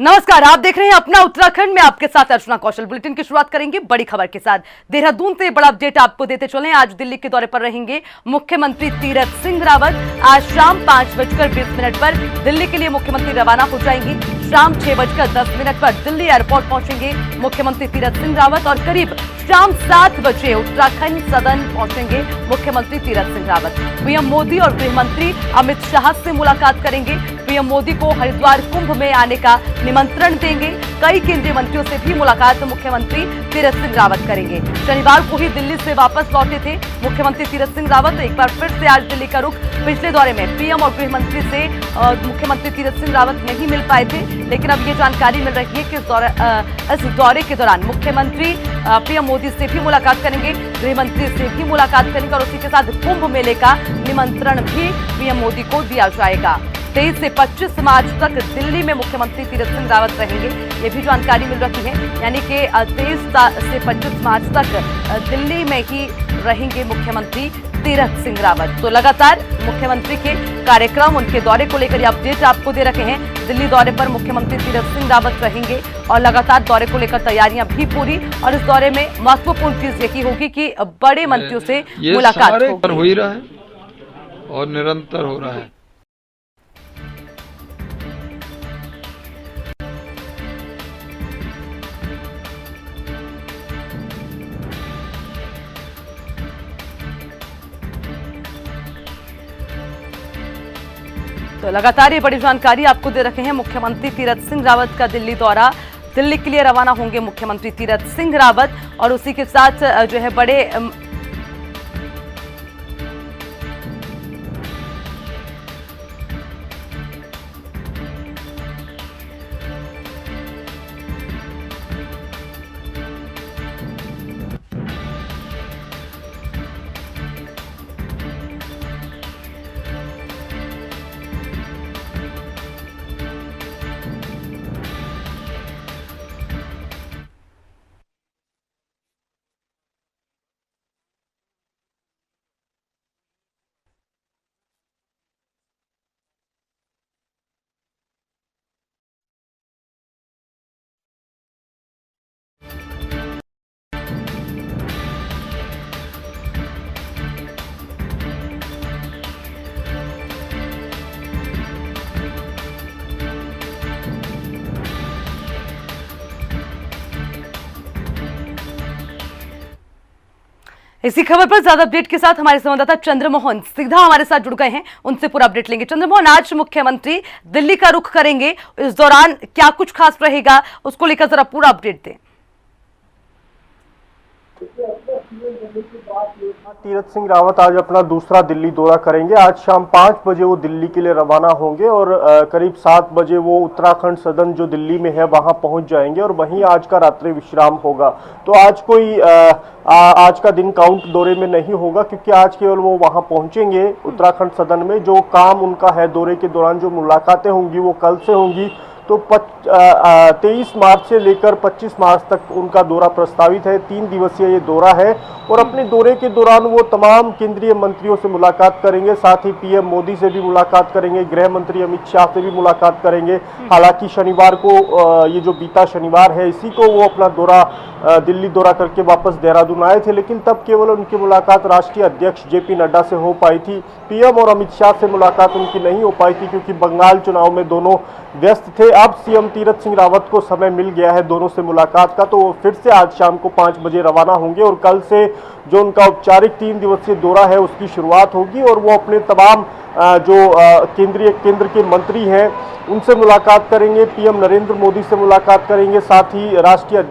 नमस्कार, आप देख रहे हैं अपना उत्तराखंड में, आपके साथ अर्चना कौशल। बुलेटिन की शुरुआत करेंगे बड़ी खबर के साथ। देहरादून से बड़ा अपडेट आपको देते चले। आज दिल्ली के दौरे पर रहेंगे मुख्यमंत्री तीरथ सिंह रावत। आज शाम 5:20 पर दिल्ली के लिए मुख्यमंत्री रवाना हो जाएंगे। शाम 6:10 पर दिल्ली एयरपोर्ट पहुंचेंगे मुख्यमंत्री तीरथ सिंह रावत और करीब शाम 7 बजे उत्तराखंड सदन पहुंचेंगे मुख्यमंत्री तीरथ सिंह रावत। पीएम मोदी और गृह मंत्री अमित शाह से मुलाकात करेंगे। पीएम मोदी को हरिद्वार कुंभ में आने का निमंत्रण देंगे। कई केंद्रीय मंत्रियों से भी मुलाकात मुख्यमंत्री तीरथ सिंह रावत करेंगे। शनिवार को ही दिल्ली से वापस लौटे थे मुख्यमंत्री तीरथ सिंह रावत। एक बार फिर से आज दिल्ली का रुख। पिछले दौरे में पीएम और गृह मंत्री से मुख्यमंत्री तीरथ सिंह रावत नहीं मिल पाए थे, लेकिन अब ये जानकारी मिल रही है कि इस दौरे के दौरान मुख्यमंत्री पीएम मोदी से भी मुलाकात करेंगे, गृह मंत्री से भी मुलाकात करेंगे और उसी के साथ कुंभ मेले का निमंत्रण भी पीएम मोदी को दिया जाएगा। 23 से 25 मार्च तक दिल्ली में मुख्यमंत्री तीरथ सिंह रावत रहेंगे, ये भी जानकारी मिल रही है। यानी कि 23 से 25 मार्च तक दिल्ली में ही रहेंगे मुख्यमंत्री तीरथ सिंह रावत। तो लगातार मुख्यमंत्री के कार्यक्रम, उनके दौरे को लेकर अपडेट आपको दे रखे हैं। दिल्ली दौरे पर मुख्यमंत्री तीरथ सिंह रावत रहेंगे और लगातार दौरे को लेकर तैयारियां भी पूरी। और इस दौरे में महत्वपूर्ण चीज यही होगी कि बड़े मंत्रियों से मुलाकात होगी। हो ही रहा है और निरंतर हो रहा है। तो लगातार ये बड़ी जानकारी आपको दे रखे हैं। मुख्यमंत्री तीरथ सिंह रावत का दिल्ली दौरा, दिल्ली के लिए रवाना होंगे मुख्यमंत्री तीरथ सिंह रावत और उसी के साथ जो है बड़े इसी खबर पर ज्यादा अपडेट के साथ हमारे संवाददाता चंद्रमोहन सीधा हमारे साथ जुड़ गए हैं, उनसे पूरा अपडेट लेंगे। चंद्रमोहन, आज मुख्यमंत्री दिल्ली का रुख करेंगे, इस दौरान क्या कुछ खास रहेगा, उसको लेकर जरा पूरा अपडेट दें। तीरथ सिंह रावत आज अपना दूसरा दिल्ली दौरा करेंगे। आज शाम 5 बजे वो दिल्ली के लिए रवाना होंगे और करीब 7 बजे वो उत्तराखंड सदन जो दिल्ली में है वहां पहुंच जाएंगे और वहीं आज का रात्रि विश्राम होगा। तो आज कोई आज का दिन काउंट दौरे में नहीं होगा, क्योंकि आज केवल वो वहां पहुंचेंगे उत्तराखंड सदन में। जो काम उनका है दौरे के दौरान, जो मुलाकातें होंगी वो कल से होंगी। तो 23 मार्च से लेकर 25 मार्च तक उनका दौरा प्रस्तावित है। 3 दिवसीय ये दौरा है और अपने दौरे के दौरान वो तमाम केंद्रीय मंत्रियों से मुलाकात करेंगे, साथ ही पीएम मोदी से भी मुलाकात करेंगे, गृह मंत्री अमित शाह से भी मुलाकात करेंगे। हालांकि शनिवार को, ये जो बीता शनिवार है, इसी को वो अपना दौरा दिल्ली दौरा करके वापस देहरादून आए थे, लेकिन तब केवल उनकी मुलाकात राष्ट्रीय अध्यक्ष जेपी नड्डा से हो पाई थी। पीएम और अमित शाह से मुलाकात उनकी नहीं हो पाई थी, क्योंकि बंगाल चुनाव में दोनों व्यस्त थे। अब सीएम तीरथ सिंह रावत को समय मिल गया है दोनों से मुलाकात का, तो वो फिर से आज शाम को 5 बजे रवाना होंगे और कल से जो उनका औपचारिक 3 दिवसीय दौरा है उसकी शुरुआत होगी और वो अपने तमाम जो केंद्र के मंत्री हैं उनसे मुलाकात करेंगे, पीएम नरेंद्र मोदी से मुलाकात करेंगे, साथ ही राष्ट्रीय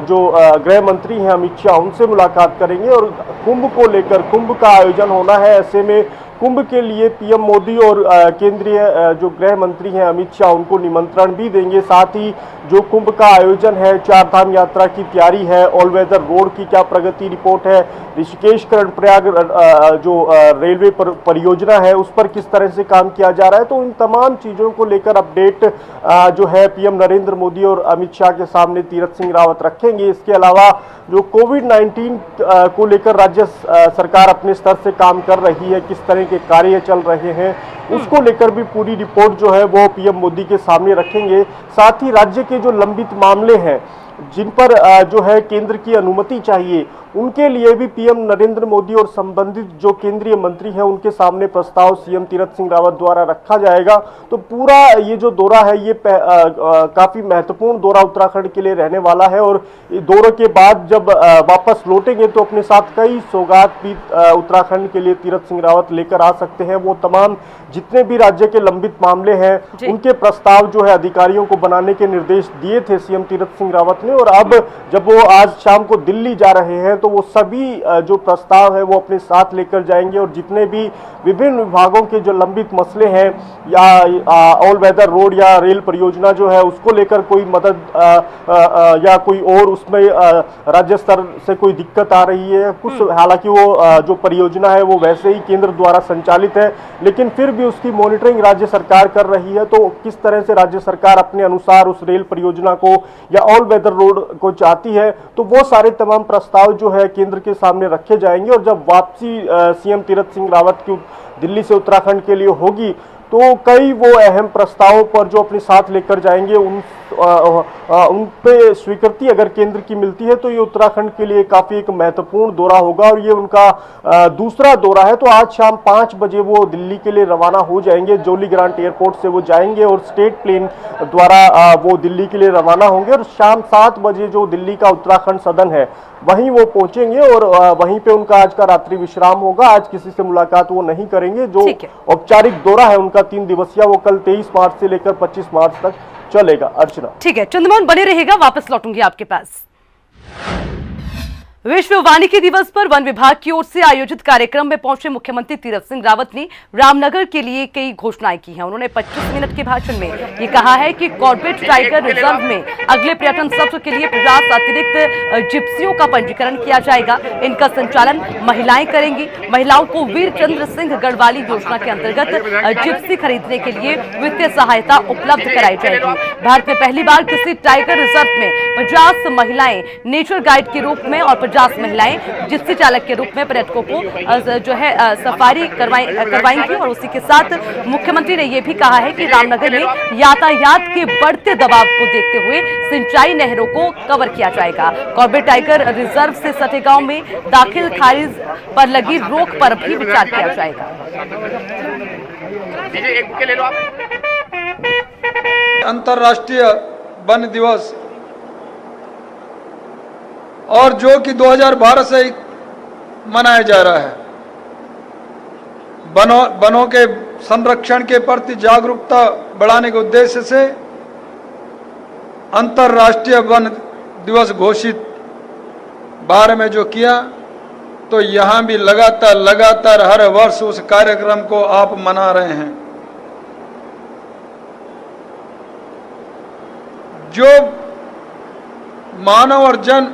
जो गृह मंत्री हैं अमित शाह, उनसे मुलाकात करेंगे। और कुंभ को लेकर, कुंभ का आयोजन होना है, ऐसे में कुंभ के लिए पीएम मोदी और केंद्रीय जो गृह मंत्री हैं अमित शाह, उनको निमंत्रण भी देंगे। साथ ही जो कुंभ का आयोजन है, 4 धाम यात्रा की तैयारी है, ऑल वेदर रोड की क्या प्रगति रिपोर्ट है, ऋषिकेश कर्णप्रयाग जो रेलवे परियोजना है उस पर किस तरह से काम किया जा रहा है, तो इन तमाम चीजों को लेकर अपडेट जो है पीएम नरेंद्र मोदी और अमित शाह के सामने तीरथ सिंह रावत रखेंगे। इसके अलावा जो कोविड-19 को लेकर राज्य सरकार अपने स्तर से काम कर रही है, किस तरह करने के कार्य चल रहे हैं, उसको लेकर भी पूरी रिपोर्ट जो है वो पीएम मोदी के सामने रखेंगे। साथ ही राज्य के जो लंबित मामले हैं जिन पर जो है केंद्र की अनुमति चाहिए, उनके लिए भी पीएम नरेंद्र मोदी और संबंधित जो केंद्रीय मंत्री हैं उनके सामने प्रस्ताव सीएम तीरथ सिंह रावत द्वारा रखा जाएगा। तो पूरा ये जो दौरा है ये काफी महत्वपूर्ण दौरा उत्तराखंड के लिए रहने वाला है और दौरे के बाद जब वापस लौटेंगे तो अपने साथ कई सौगात भी उत्तराखंड के लिए तीरथ सिंह रावत लेकर आ सकते हैं। वो तमाम जितने भी राज्य के लंबित मामले हैं उनके प्रस्ताव जो है अधिकारियों को बनाने के निर्देश दिए थे सीएम तीरथ सिंह रावत ने, और अब जब वो आज शाम को दिल्ली जा रहे हैं तो वो सभी जो प्रस्ताव है वो अपने साथ लेकर जाएंगे और जितने भी विभिन्न विभागों के जो लंबित मसले हैं या ऑल वेदर रोड या रेल परियोजना जो है उसको लेकर कोई मदद या कोई और उसमें राज्य स्तर से कोई दिक्कत आ रही है कुछ, हालांकि वो जो परियोजना है वो वैसे ही केंद्र द्वारा संचालित है लेकिन फिर भी उसकी मॉनिटरिंग राज्य सरकार कर रही है। तो किस तरह से राज्य सरकार अपने अनुसार उस रेल परियोजना को या ऑल वेदर रोड को चाहती है, तो वो सारे तमाम प्रस्ताव जो है केंद्र के सामने रखे जाएंगे। और जब वापसी सीएम तीरथ सिंह रावत की दिल्ली से उत्तराखंड के लिए होगी तो कई वो अहम प्रस्तावों पर जो अपने साथ लेकर जाएंगे उन पे स्वीकृति अगर केंद्र की मिलती है तो ये उत्तराखंड के लिए काफी एक महत्वपूर्ण दौरा होगा और ये उनका दूसरा दौरा है। तो आज शाम 5 बजे वो दिल्ली के लिए रवाना हो जाएंगे, जोली ग्रांट एयरपोर्ट से वो जाएंगे और स्टेट प्लेन द्वारा वो दिल्ली के लिए रवाना होंगे और शाम 7 बजे जो दिल्ली का उत्तराखंड सदन है वहीं वो पहुंचेंगे और वहीं पे उनका आज का रात्रि विश्राम होगा। आज किसी से मुलाकात वो नहीं करेंगे। जो औपचारिक दौरा है उनका 3 दिवसीय वो कल 23 मार्च से लेकर 25 मार्च तक चलेगा। अर्चना, ठीक है, चंद्रमोहन बने रहेगा, वापस लौटूंगी आपके पास। विश्व वानिकी दिवस पर वन विभाग की ओर से आयोजित कार्यक्रम में पहुंचे मुख्यमंत्री तीरथ सिंह रावत ने रामनगर के लिए कई घोषणाएं की हैं। उन्होंने 25 मिनट के भाषण में ये कहा है कि कॉर्बेट टाइगर रिजर्व में अगले पर्यटन सत्र के लिए 50 अतिरिक्त जिप्सियों का पंजीकरण किया जाएगा। इनका संचालन महिलाएं करेंगी। महिलाओं को वीर चंद्र सिंह गढ़वाली योजना के अंतर्गत जिप्सी खरीदने के लिए वित्तीय सहायता उपलब्ध कराई जाएगी। भारत में पहली बार किसी टाइगर रिजर्व में 50 महिलाएं नेचर गाइड के रूप में और 50 महिलाएं जिप्सी चालक के रूप में पर्यटकों को जो है सफारी करवाएंगी। और उसी के साथ मुख्यमंत्री ने यह भी कहा है कि रामनगर में यातायात के बढ़ते दबाव को देखते हुए सिंचाई नहरों को कवर किया जाएगा। कॉर्बेट टाइगर रिजर्व से सटे गांव में दाखिल खारिज पर लगी रोक पर भी विचार किया जाएगा। अंतर्राष्ट्रीय वन दिवस और जो कि 2012 से मनाया जा रहा है, वनों के संरक्षण के प्रति जागरूकता बढ़ाने के उद्देश्य से अंतर्राष्ट्रीय वन दिवस घोषित बारे में जो किया, तो यहाँ भी लगातार हर वर्ष उस कार्यक्रम को आप मना रहे हैं। जो मानव और जन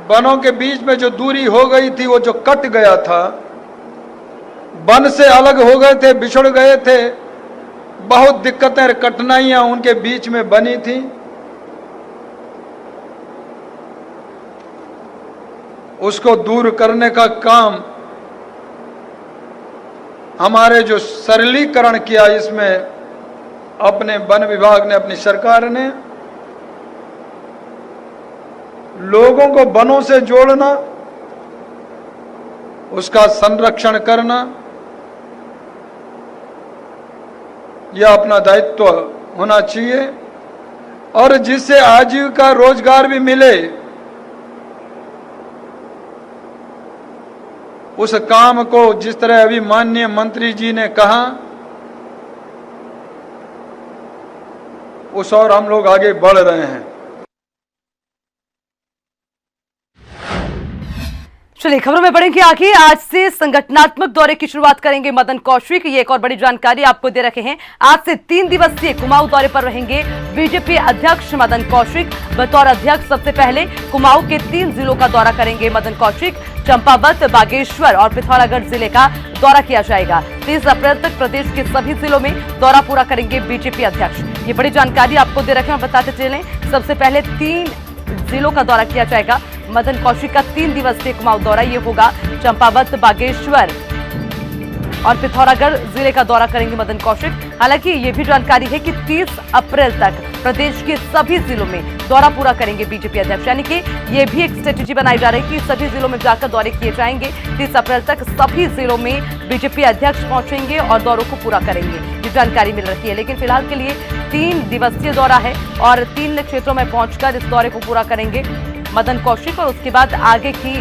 वनों के बीच में जो दूरी हो गई थी, वो जो कट गया था, वन से अलग हो गए थे, बिछड़ गए थे, बहुत दिक्कतें और कठिनाइयां उनके बीच में बनी थी। उसको दूर करने का काम हमारे जो सरलीकरण किया, इसमें अपने वन विभाग ने, अपनी सरकार ने लोगों को वनों से जोड़ना, उसका संरक्षण करना, यह अपना दायित्व होना चाहिए। और जिससे आजीविका रोजगार भी मिले, उस काम को जिस तरह अभी माननीय मंत्री जी ने कहा, उस और हम लोग आगे बढ़ रहे हैं। चलिए खबरों में बढ़ेंगे आगे। आज से संगठनात्मक दौरे की शुरुआत करेंगे मदन कौशिक। ये एक और बड़ी जानकारी आपको दे रखे हैं। आज से 3 दिवसीय कुमाऊं दौरे पर रहेंगे बीजेपी अध्यक्ष मदन कौशिक। बतौर अध्यक्ष सबसे पहले कुमाऊं के 3 जिलों का दौरा करेंगे मदन कौशिक। चंपावत, बागेश्वर और पिथौरागढ़ जिले का दौरा किया जाएगा। 30 अप्रैल तक प्रदेश के सभी जिलों में दौरा पूरा करेंगे बीजेपी अध्यक्ष। ये बड़ी जानकारी आपको दे रखे हैं और बताते चलें, सबसे पहले 3 जिलों का दौरा किया जाएगा। मदन कौशिक का 3 दिवसीय कुमाऊं दौरा ये होगा चंपावत, बागेश्वर और पिथौरागढ़ जिले का दौरा करेंगे मदन कौशिक। हालांकि ये भी जानकारी है कि 30 अप्रैल तक प्रदेश के सभी जिलों में दौरा पूरा करेंगे बीजेपी अध्यक्ष, यानी कि ये भी एक स्ट्रेटेजी बनाई जा रही है कि सभी जिलों में जाकर दौरे किए जाएंगे। 30 अप्रैल तक सभी जिलों में बीजेपी अध्यक्ष पहुंचेंगे और दौरों को पूरा करेंगे, ये जानकारी मिल रही है। लेकिन फिलहाल के लिए 3 दिवसीय दौरा है और 3 क्षेत्रों में पहुंचकर इस दौरे को पूरा करेंगे मदन कौशिक और उसके बाद आगे की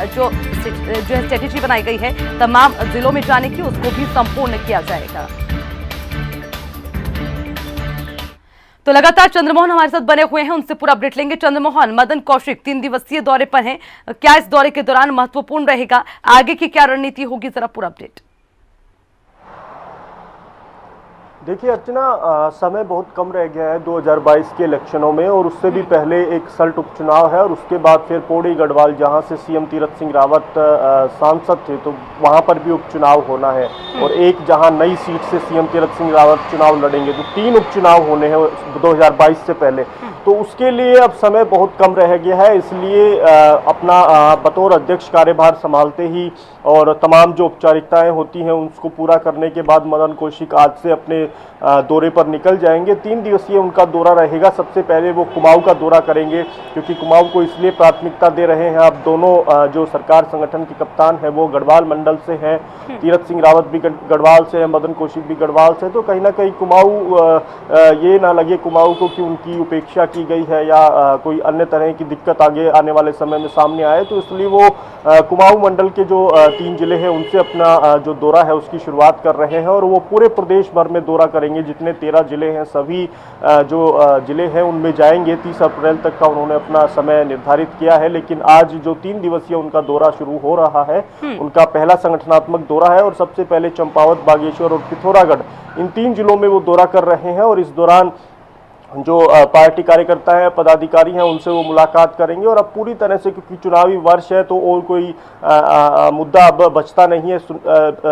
जो स्ट्रेटेजी बनाई गई है तमाम जिलों में जाने की, उसको भी संपूर्ण किया जाएगा। तो लगातार चंद्रमोहन हमारे साथ बने हुए हैं, उनसे पूरा अपडेट लेंगे। चंद्रमोहन, मदन कौशिक 3 दिवसीय दौरे पर हैं, क्या इस दौरे के दौरान महत्वपूर्ण रहेगा, आगे की क्या रणनीति होगी, जरा पूरा अपडेट। देखिए अर्चना, समय बहुत कम रह गया है 2022 के इलेक्शनों में, और उससे भी पहले एक सल्ट उपचुनाव है और उसके बाद फिर पौड़ी गढ़वाल, जहां से सीएम तीरथ सिंह रावत सांसद थे, तो वहां पर भी उपचुनाव होना है, और एक जहां नई सीट से सीएम तीरथ सिंह रावत चुनाव लड़ेंगे, तो 3 उपचुनाव होने हैं 2022 से पहले। तो उसके लिए अब समय बहुत कम रह गया है, इसलिए अपना बतौर अध्यक्ष कार्यभार संभालते ही और तमाम जो औपचारिकताएं होती हैं उसको पूरा करने के बाद मदन कौशिक आज से अपने दौरे पर निकल जाएंगे। 3 दिवसीय उनका दौरा रहेगा। सबसे पहले वो कुमाऊं का दौरा करेंगे, क्योंकि कुमाऊं को इसलिए प्राथमिकता दे रहे हैं, अब दोनों जो सरकार संगठन के कप्तान है वो गढ़वाल मंडल से हैं, तीरथ सिंह रावत भी गढ़वाल से है, मदन कौशिक भी गढ़वाल से, तो कहीं ना कहीं कुमाऊं ये ना लगे कुमाऊं को कि उनकी उपेक्षा की गई है या कोई अन्य तरह की दिक्कत आगे आने वाले समय में सामने आए, तो इसलिए वो कुमाऊं मंडल के जो 3 जिले हैं उनसे अपना जो दौरा है उसकी शुरुआत कर रहे हैं, और वो पूरे प्रदेश भर में दौरा करेंगे। जितने 13 जिले हैं सभी जो जिले हैं उनमें जाएंगे। 30 अप्रैल तक का उन्होंने अपना समय निर्धारित किया है, लेकिन आज जो 3 दिवसीय उनका दौरा शुरू हो रहा है, उनका पहला संगठनात्मक दौरा है, और सबसे पहले चंपावत, बागेश्वर और पिथौरागढ़, इन 3 जिलों में वो दौरा कर रहे हैं, और इस दौरान जो पार्टी कार्यकर्ता है, पदाधिकारी हैं, उनसे वो मुलाकात करेंगे। और अब पूरी तरह से, क्योंकि चुनावी वर्ष है, तो और कोई मुद्दा अब बचता नहीं है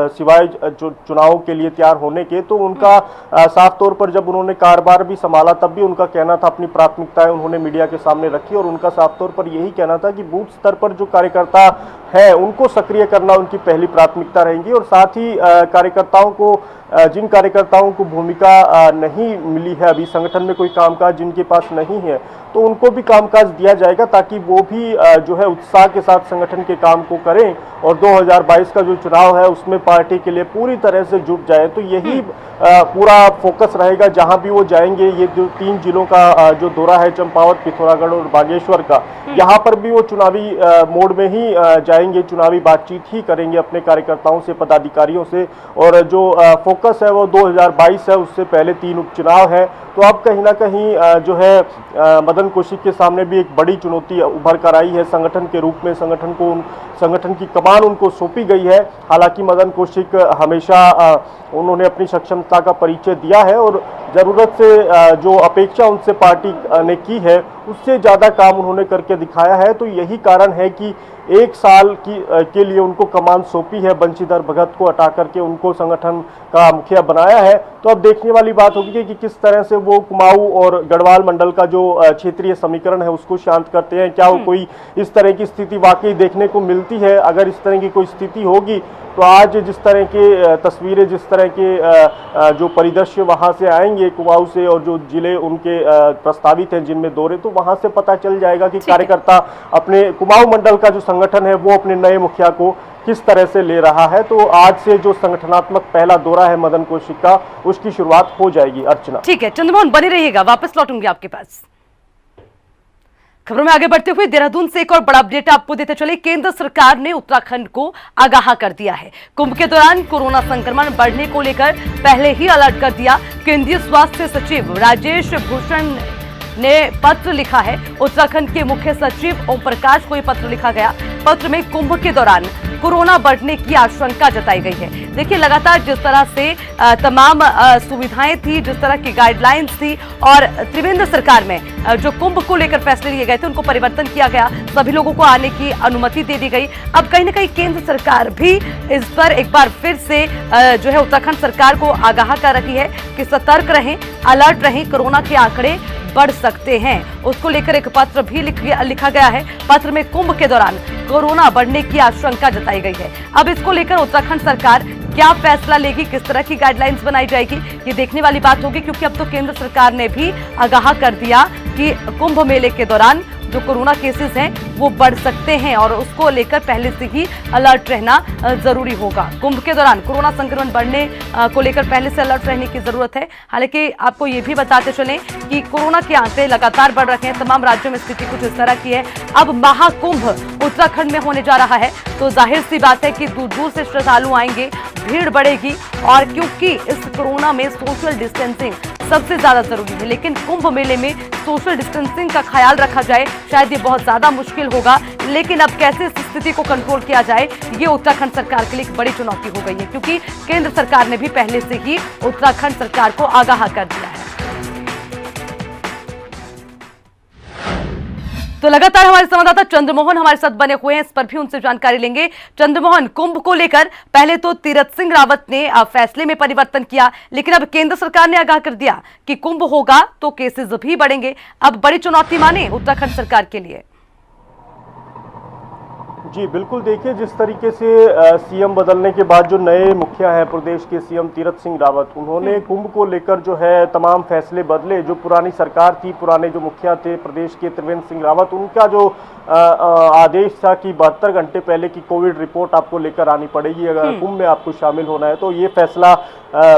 सिवाय जो चुनाव के लिए तैयार होने के। तो उनका साफ तौर पर जब उन्होंने कारोबार भी संभाला तब भी उनका कहना था, अपनी प्राथमिकताएं उन्होंने मीडिया के सामने रखी, और उनका साफ तौर पर यही कहना था कि बूथ स्तर पर जो कार्यकर्ता है उनको सक्रिय करना उनकी पहली प्राथमिकता रहेगी, और साथ ही कार्यकर्ताओं को, जिन कार्यकर्ताओं को भूमिका नहीं मिली है अभी संगठन में, कोई कामकाज जिनके पास नहीं है, तो उनको भी कामकाज दिया जाएगा, ताकि वो भी जो है उत्साह के साथ संगठन के काम को करें और 2022 का जो चुनाव है उसमें पार्टी के लिए पूरी तरह से जुट जाए। तो यही पूरा फोकस रहेगा जहां भी वो जाएंगे। ये जो 3 जिलों का जो दौरा है, चंपावत, पिथौरागढ़ और बागेश्वर का, यहाँ पर भी वो चुनावी मोड में ही जाएंगे, चुनावी बातचीत ही करेंगे अपने कार्यकर्ताओं से, पदाधिकारियों से, और जो फोकस है वो 2022 है, उससे पहले 3 उपचुनाव है। तो अब कहीं ना कहीं जो है मदन कौशिक के सामने भी एक बड़ी चुनौती उभर कर आई है संगठन के रूप में। संगठन की कमान उनको सौंपी गई है। हालांकि मदन कौशिक हमेशा उन्होंने अपनी सक्षमता का परिचय दिया है, और जरूरत से जो अपेक्षा उनसे पार्टी ने की है उससे ज़्यादा काम उन्होंने करके दिखाया है। तो यही कारण है कि 1 साल के लिए उनको कमान सौंपी है, बंशीधर भगत को हटा करके उनको संगठन का मुखिया बनाया है। तो अब देखने वाली बात होगी कि किस तरह से वो कुमाऊं और गढ़वाल मंडल का जो क्षेत्रीय समीकरण है उसको शांत करते हैं। क्या वो कोई इस तरह की स्थिति वाकई देखने को मिलती है? अगर इस तरह की कोई स्थिति होगी तो आज जिस तरह के तस्वीरें, जिस तरह के जो परिदृश्य वहां से आएंगे कुमाऊं से, और जो जिले उनके प्रस्तावित हैं जिनमें दौरे, तो वहां से पता चल जाएगा कि कार्यकर्ता अपने कुमाऊं मंडल का जो संगठन है वो अपने नए मुखिया को किस तरह से ले रहा है। तो आज से जो संगठनात्मक पहला दौरा है मदन कौशिक का, उसकी शुरुआत हो जाएगी। अर्चना, ठीक है चंद्रमोहन, बने रहिएगा, वापस लौटूंगी आपके पास। खबरों में आगे बढ़ते हुए देहरादून से एक और बड़ा अपडेट आपको देते चले। केंद्र सरकार ने उत्तराखंड को आगाह कर दिया है। कुंभ के दौरान कोरोना संक्रमण बढ़ने को लेकर पहले ही अलर्ट कर दिया। केंद्रीय स्वास्थ्य सचिव राजेश भूषण ने पत्र लिखा है। उत्तराखंड के मुख्य सचिव ओम प्रकाश को यह पत्र लिखा गया। पत्र में कुंभ के दौरान कोरोना बढ़ने की आशंका जताई गई है। देखिए, लगातार जिस तरह से तमाम सुविधाएं थी, जिस तरह की गाइडलाइंस थी, और त्रिवेंद्र सरकार में जो कुंभ को लेकर फैसले लिए गए थे उनको परिवर्तन किया गया, सभी लोगों को आने की अनुमति दे दी गई। अब कहीं ना कहीं केंद्र सरकार भी इस पर एक बार फिर से जो है उत्तराखंड सरकार को आगाह कर रही है कि सतर्क रहें, अलर्ट रहें, कोरोना के आंकड़े बढ़ सकते हैं। उसको लेकर एक पत्र भी लिखा गया है। पत्र में कुंभ के दौरान कोरोना बढ़ने की आशंका जताई गई है। अब इसको लेकर उत्तराखंड सरकार क्या फैसला लेगी, किस तरह की गाइडलाइंस बनाई जाएगी, ये देखने वाली बात होगी, क्योंकि अब तो केंद्र सरकार ने भी आगाह कर दिया कि कुंभ मेले के दौरान जो कोरोना केसेस हैं वो बढ़ सकते हैं और उसको लेकर पहले से ही अलर्ट रहना जरूरी होगा। कुंभ के दौरान कोरोना संक्रमण बढ़ने को लेकर पहले से अलर्ट रहने की जरूरत है। हालांकि आपको ये भी बताते चलें कि कोरोना के आंकड़े लगातार बढ़ रहे हैं, तमाम राज्यों में स्थिति कुछ इस तरह की है। अब महाकुंभ उत्तराखंड में होने जा रहा है, तो जाहिर सी बात है कि दूर दूर से श्रद्धालु आएंगे, भीड़ बढ़ेगी, और क्योंकि इस कोरोना में सोशल डिस्टेंसिंग सबसे ज्यादा जरूरी है, लेकिन कुंभ मेले में सोशल डिस्टेंसिंग का ख्याल रखा जाए शायद ये बहुत ज्यादा मुश्किल होगा। लेकिन अब कैसे इस स्थिति को कंट्रोल किया जाए, ये उत्तराखंड सरकार के लिए एक बड़ी चुनौती हो गई है, क्योंकि केंद्र सरकार ने भी पहले से ही उत्तराखंड सरकार को आगाह कर दिया है। तो लगातार हमारे संवाददाता चंद्रमोहन हमारे साथ बने हुए हैं, इस पर भी उनसे जानकारी लेंगे। चंद्रमोहन, कुंभ को लेकर पहले तो तीरथ सिंह रावत ने फैसले में परिवर्तन किया, लेकिन अब केंद्र सरकार ने आगाह कर दिया कि कुंभ होगा तो केसेस भी बढ़ेंगे। अब बड़ी चुनौती माने उत्तराखंड सरकार के लिए। जी बिल्कुल, देखिए जिस तरीके से सीएम बदलने के बाद जो नए मुखिया हैं प्रदेश के, सीएम तीरथ सिंह रावत, उन्होंने कुंभ को लेकर जो है तमाम फैसले बदले। जो पुरानी सरकार थी, पुराने जो मुखिया थे प्रदेश के त्रिवेंद्र सिंह रावत, उनका जो आदेश था कि 72 घंटे पहले की कोविड रिपोर्ट आपको लेकर आनी पड़ेगी अगर कुंभ में आपको शामिल होना है, तो ये फैसला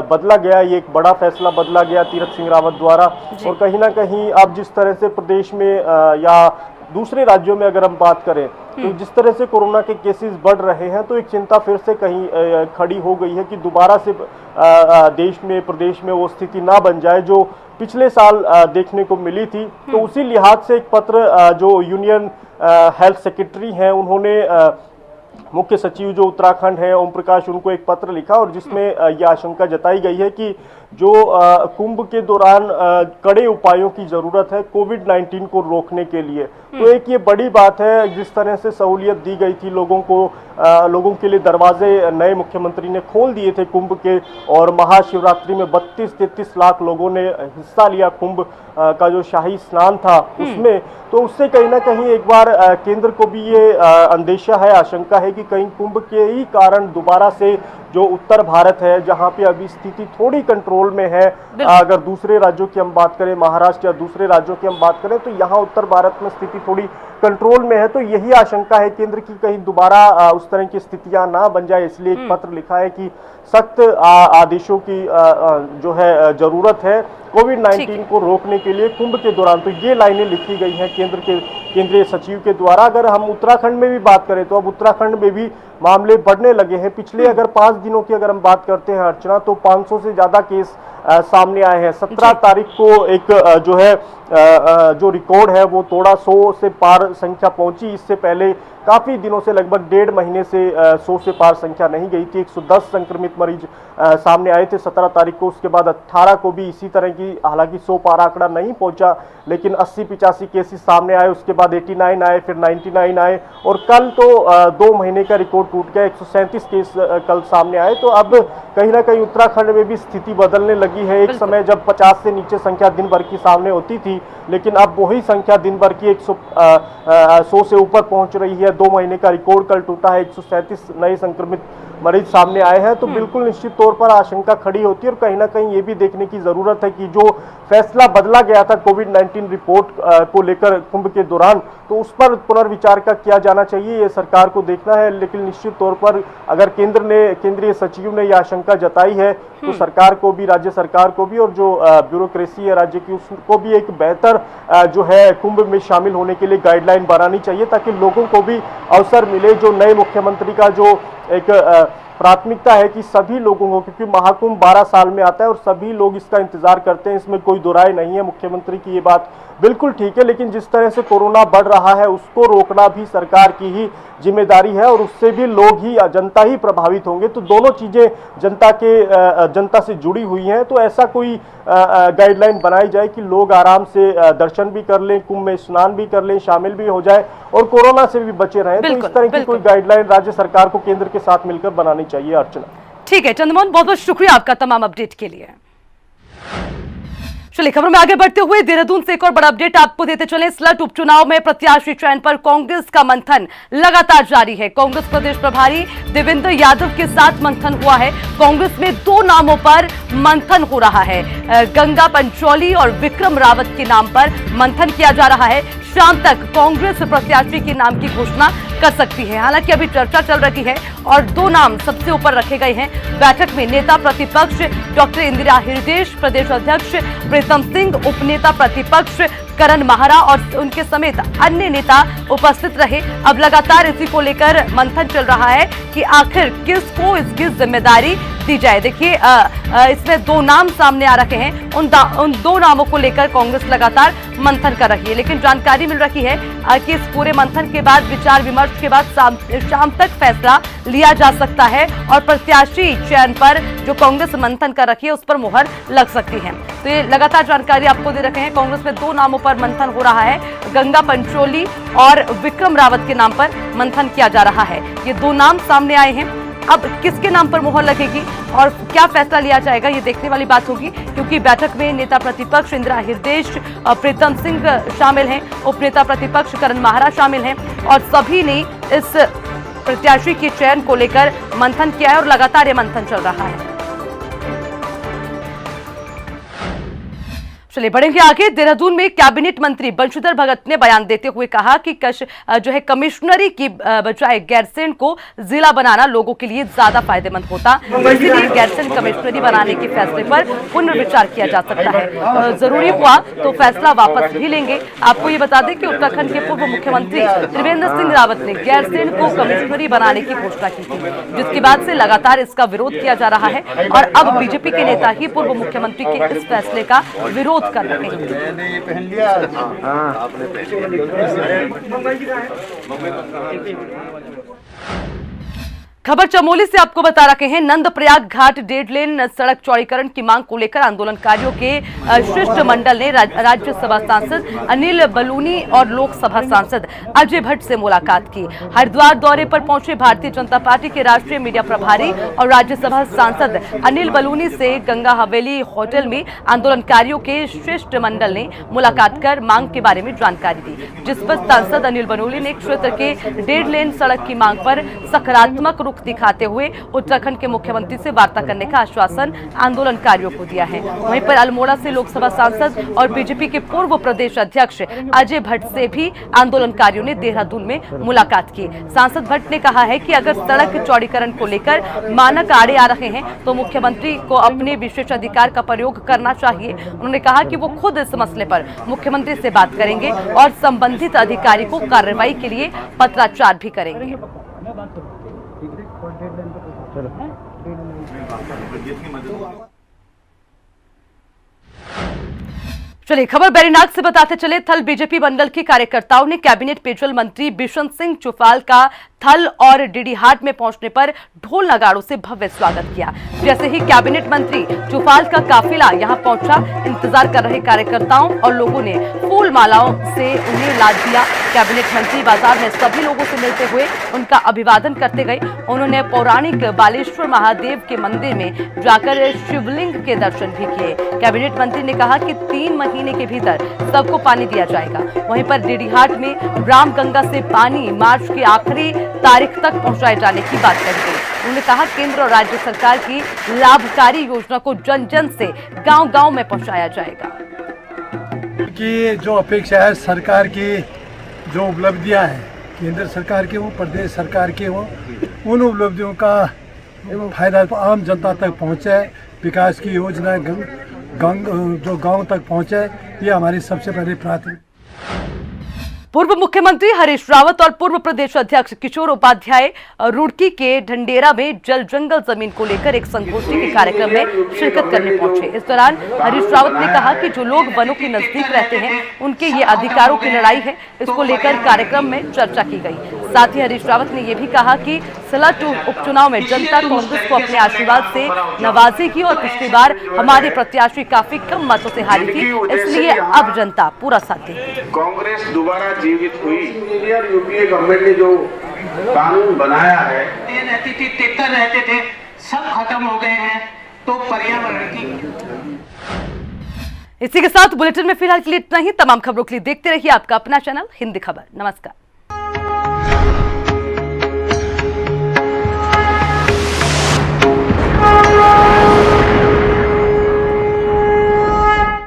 बदला गया। ये एक बड़ा फैसला बदला गया तीरथ सिंह रावत द्वारा। और कहीं ना कहीं अब जिस तरह से प्रदेश में या दूसरे राज्यों में अगर हम बात करें तो जिस तरह से कोरोना के केसेस बढ़ रहे हैं, तो एक चिंता फिर से कहीं खड़ी हो गई है कि दोबारा से देश में, प्रदेश में वो स्थिति ना बन जाए जो पिछले साल देखने को मिली थी। तो उसी लिहाज से एक पत्र जो यूनियन हेल्थ सेक्रेटरी हैं, उन्होंने मुख्य सचिव जो उत्तराखंड है ओम प्रकाश, उनको एक पत्र लिखा और जिसमें यह आशंका जताई गई है कि जो कुंभ के दौरान कड़े उपायों की जरूरत है कोविड-19 को रोकने के लिए। तो एक ये बड़ी बात है, जिस तरह से सहूलियत दी गई थी लोगों को, लोगों के लिए दरवाजे नए मुख्यमंत्री ने खोल दिए थे कुंभ के, और महाशिवरात्रि में 32-33 लाख लोगों ने हिस्सा लिया कुंभ का जो शाही स्नान था उसमें। तो उससे कहीं ना कहीं एक बार केंद्र को भी ये अंदेशा है, आशंका है कि कहीं कुंभ के ही कारण दोबारा से जो उत्तर भारत है, जहां पे अभी स्थिति थोड़ी कंट्रोल में है, अगर दूसरे राज्यों की हम बात करें, महाराष्ट्र या दूसरे राज्यों की हम बात करें, तो यहाँ उत्तर भारत में स्थिति थोड़ी कंट्रोल में है। तो यही आशंका है केंद्र की, कहीं दोबारा उस तरह की स्थितियां ना बन जाए, इसलिए एक पत्र लिखा है कि सख्त आदेशों की जो है जरूरत है कोविड-19 को रोकने के लिए कुंभ के दौरान। तो ये लाइनें लिखी गई हैं केंद्रीय सचिव के द्वारा। अगर हम उत्तराखंड में भी बात करें तो अब उत्तराखंड में भी मामले बढ़ने लगे हैं। पिछले अगर 5 दिनों की अगर हम बात करते हैं अर्चना, तो 500 से ज्यादा केस सामने आए हैं। 17 तारीख को एक जो है जो रिकॉर्ड है वो तोड़ा, 100 से पार संख्या पहुंची। इससे पहले काफी दिनों से, लगभग 1.5 महीने से 100 से पार संख्या नहीं गई थी। 110 संक्रमित मरीज सामने आए थे 17 तारीख को। उसके बाद 18 को भी इसी तरह की, हालांकि 100 पार आंकड़ा नहीं पहुंचा, लेकिन 80-85 केसेस सामने आए। उसके बाद 89 आए, फिर 99 आए, और कल तो 2 महीने का रिकॉर्ड टूट गया, 137 केस कल सामने आए। तो अब कहीं ना कहीं उत्तराखंड में भी स्थिति बदलने लगी है। एक समय जब 50 से नीचे संख्या दिन भर की सामने होती थी, लेकिन अब वही संख्या दिन भर की 100 से ऊपर पहुंच रही है। 2 महीने का रिकॉर्ड कल टूटा है, 137 नए संक्रमित मरीज सामने आए हैं। तो बिल्कुल निश्चित तौर पर आशंका खड़ी होती है, और कहीं ना कहीं ये भी देखने की जरूरत है कि जो फैसला बदला गया था कोविड-19 रिपोर्ट को लेकर कुंभ के दौरान, तो उस पर पुनर्विचार का किया जाना चाहिए, ये सरकार को देखना है। लेकिन निश्चित तौर पर अगर केंद्रीय सचिव ने यह आशंका जताई है, तो सरकार को भी, राज्य सरकार को भी, और जो ब्यूरोक्रेसी है राज्य की, उसको भी एक बेहतर जो है कुंभ में शामिल होने के लिए गाइडलाइन बनानी चाहिए, ताकि लोगों को भी अवसर मिले। जो नए मुख्यमंत्री का जो एक प्राथमिकता है कि सभी लोगों को, क्योंकि महाकुंभ 12 साल में आता है और सभी लोग इसका इंतजार करते हैं, इसमें कोई दो राय नहीं है। मुख्यमंत्री की ये बात बिल्कुल ठीक है, लेकिन जिस तरह से कोरोना बढ़ रहा है उसको रोकना भी सरकार की ही जिम्मेदारी है, और उससे भी लोग ही, जनता ही प्रभावित होंगे। तो दोनों चीजें जनता से जुड़ी हुई हैं। तो ऐसा कोई गाइडलाइन बनाई जाए कि लोग आराम से दर्शन भी कर लें, कुंभ में स्नान भी कर लें, शामिल भी हो जाए, और कोरोना से भी बचे रहें। तो इस तरह की कोई गाइडलाइन राज्य सरकार को केंद्र के साथ मिलकर बनानी चाहिए। अर्चना, ठीक है चंद्रमोहन, बहुत बहुत शुक्रिया आपका तमाम अपडेट के लिए। चलिए खबर में आगे बढ़ते हुए देहरादून से एक और बड़ा अपडेट आपको देते चले। स्लट उपचुनाव में प्रत्याशी चयन पर कांग्रेस का मंथन लगातार जारी है। कांग्रेस प्रदेश प्रभारी देवेंद्र यादव के साथ मंथन हुआ है। कांग्रेस में दो नामों पर मंथन हो रहा है। गंगा पंचौली और विक्रम रावत के नाम पर मंथन किया जा रहा है। शाम तक कांग्रेस प्रत्याशी के नाम की घोषणा कर सकती है। हालांकि अभी चर्चा चल रही है और दो नाम सबसे ऊपर रखे गए हैं। बैठक में नेता प्रतिपक्ष डॉक्टर इंदिरा हृदयेश, प्रदेश अध्यक्ष प्रीतम सिंह, उपनेता प्रतिपक्ष करण माहरा और उनके समेत अन्य नेता उपस्थित रहे। अब लगातार इसी को लेकर मंथन चल रहा है कि आखिर किसको इसकी जिम्मेदारी दी जाए। देखिए इसमें दो नाम सामने आ रखे हैं। उन दो नामों को लेकर कांग्रेस लगातार मंथन कर रही है, लेकिन जानकारी मिल रही है कि इस पूरे मंथन के बाद, विचार विमर्श के बाद शाम तक फैसला लिया जा सकता है और प्रत्याशी चयन पर जो कांग्रेस मंथन कर रखी है उस पर मुहर लग सकती है। तो ये लगातार जानकारी आपको दे रखे हैं। कांग्रेस में दो नामों पर मंथन हो रहा है। गंगा पंचोली और विक्रम रावत के नाम पर मंथन किया जा रहा है। ये दो नाम सामने आए हैं। अब किसके नाम पर मुहर लगेगी और क्या फैसला लिया जाएगा, ये देखने वाली बात होगी, क्योंकि बैठक में नेता प्रतिपक्ष इंदिरा हृदयेश, प्रीतम सिंह शामिल हैं, उपनेता प्रतिपक्ष करण माहरा शामिल हैं और सभी ने इस प्रत्याशी के चयन को लेकर मंथन किया है और लगातार ये मंथन चल रहा है। चलिए बढ़ेंगे आगे। देहरादून में कैबिनेट मंत्री बंशीधर भगत ने बयान देते हुए कहा कि जो है कमिश्नरी की बजाय गैरसैंण को जिला बनाना लोगों के लिए ज्यादा फायदेमंद होता, इसीलिए गैरसैंण कमिश्नरी बनाने के फैसले पर पुनर्विचार किया जा सकता है। जरूरी हुआ तो फैसला वापस भी लेंगे। आपको ये बता दें कि उत्तराखंड के पूर्व मुख्यमंत्री त्रिवेंद्र सिंह रावत ने गैरसैंण को कमिश्नरी बनाने की घोषणा की थी, जिसके बाद से लगातार इसका विरोध किया जा रहा है और अब बीजेपी के नेता ही पूर्व मुख्यमंत्री के इस फैसले का विरोध कर रहे हैं। खबर चमोली से आपको बता रखे हैं। नंदप्रयाग घाट 1.5 लेन सड़क चौड़ीकरण की मांग को लेकर आंदोलनकारियों के शिष्टमंडल ने राज्यसभा सांसद अनिल बलूनी और लोकसभा सांसद अजय भट्ट से मुलाकात की। हरिद्वार दौरे पर पहुंचे भारतीय जनता पार्टी के राष्ट्रीय मीडिया प्रभारी और राज्यसभा सांसद अनिल बलूनी से गंगा हवेली होटल में आंदोलनकारियों के शिष्टमंडल ने मुलाकात कर मांग के बारे में जानकारी दी, जिस पर सांसद अनिल बलूनी ने क्षेत्र के 1.5 लेन सड़क की मांग पर सकारात्मक रुख दिखाते हुए उत्तराखंड के मुख्यमंत्री से वार्ता करने का आश्वासन आंदोलनकारियों को दिया है। वहीं पर अल्मोड़ा से लोकसभा सांसद और बीजेपी के पूर्व प्रदेश अध्यक्ष अजय भट्ट से भी आंदोलनकारियों ने देहरादून में मुलाकात की। सांसद भट्ट ने कहा है कि अगर सड़क चौड़ीकरण को लेकर मानक आड़े आ रहे हैं तो मुख्यमंत्री को अपने विशेषाधिकार का प्रयोग करना चाहिए। उन्होंने कहा कि वो खुद इस मसले पर मुख्यमंत्री से बात करेंगे और संबंधित अधिकारी को कार्रवाई के लिए पत्राचार भी करेंगे। चलिए खबर बैरीनाग से बताते चले। थल बीजेपी मंडल के कार्यकर्ताओं ने कैबिनेट पेयजल मंत्री बिशन सिंह चुफाल का थल और डीडीहाट में पहुंचने पर ढोल नगाड़ों से भव्य स्वागत किया। जैसे ही कैबिनेट मंत्री चुफाल का काफिला यहां पहुंचा, इंतजार कर रहे कार्यकर्ताओं और लोगों ने फूल मालाओं से उन्हें लाद दिया। कैबिनेट मंत्री बाजार में सभी लोगों से मिलते हुए उनका अभिवादन करते गए। उन्होंने पौराणिक बालेश्वर महादेव के मंदिर में जाकर शिवलिंग के दर्शन भी किए। कैबिनेट मंत्री ने कहा कि 3 महीने के भीतर सबको पानी दिया जाएगा। वहीं पर डीडीहाट में रामगंगा से पानी मार्च की आखिरी तारीख तक पहुंचाए जाने की बात कही गई। उन्होंने कहा केंद्र और राज्य सरकार की लाभकारी योजना को जन जन से गांव-गांव में पहुंचाया जाएगा। कि जो अपेक्षा है सरकार की, जो उपलब्धियां हैं केंद्र सरकार की हो, प्रदेश सरकार की हो, उन उपलब्धियों का फायदा आम जनता तक पहुंचे, विकास की योजना जो गांव तक पहुंचे, ये हमारी सबसे पहली प्राथमिकता। पूर्व मुख्यमंत्री हरीश रावत और पूर्व प्रदेश अध्यक्ष किशोर उपाध्याय रुड़की के ढंडेरा में जल जंगल जमीन को लेकर एक संगोष्ठी के कार्यक्रम में शिरकत करने पहुंचे। इस दौरान हरीश रावत ने कहा कि जो लोग वनों के नजदीक रहते हैं उनके ये अधिकारों की लड़ाई है। इसको लेकर कार्यक्रम में चर्चा की गई। साथ ही हरीश रावत ने यह भी कहा कि स्लट उपचुनाव में जनता कांग्रेस को अपने आशीर्वाद से नवाजेगी और पिछली बार हमारे प्रत्याशी काफी कम मतों से हारी थी, इसलिए अब जनता पूरा साथ देगी। कांग्रेस दोबारा जीवित हुई। यूपीए गवर्नमेंट ने जो कानून बनाया है, रहती थी, तेतर रहते थे, सब खत्म हो गए हैं। तो पर्यावरण की इसी के साथ बुलेटिन में फिलहाल के लिए इतना ही। तमाम खबरों के लिए देखते रहिए आपका अपना चैनल हिंदी खबर। नमस्कार।